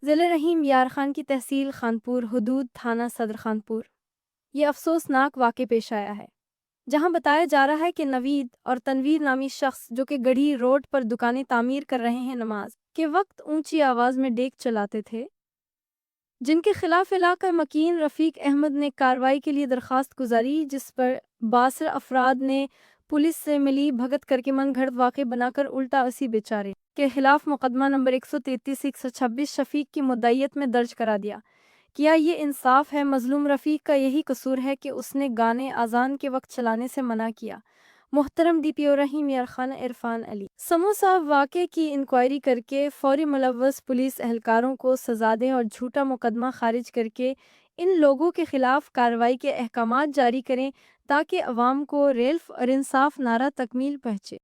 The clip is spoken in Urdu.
ضلع رحیم یار خان کی تحصیل خانپور حدود تھانہ صدر خانپور یہ افسوسناک واقع پیش آیا ہے، جہاں بتایا جا رہا ہے کہ نوید اور تنویر نامی شخص جو کہ گڑھی روڈ پر دکانیں تعمیر کر رہے ہیں، نماز کے وقت اونچی آواز میں ڈیک چلاتے تھے، جن کے خلاف علاقہ مکین رفیق احمد نے کارروائی کے لیے درخواست گزاری، جس پر باثر افراد نے پولیس سے ملی بھگت کر کے من گھڑت واقع بنا کر الٹا اسی بیچارے کے خلاف مقدمہ نمبر 133 126 شفیق کی مدعیت میں درج کرا دیا۔ کیا یہ انصاف ہے؟ مظلوم رفیق کا یہی قصور ہے کہ اس نے گانے اذان کے وقت چلانے سے منع کیا۔ محترم ڈی پی او رحیم یار خان عرفان علی سمو صاحب واقعے کی انکوائری کر کے فوری ملوث پولیس اہلکاروں کو سزا دیں اور جھوٹا مقدمہ خارج کر کے ان لوگوں کے خلاف کارروائی کے احکامات جاری کریں تاکہ عوام کو ریلف اور انصاف نعرہ تکمیل پہنچے۔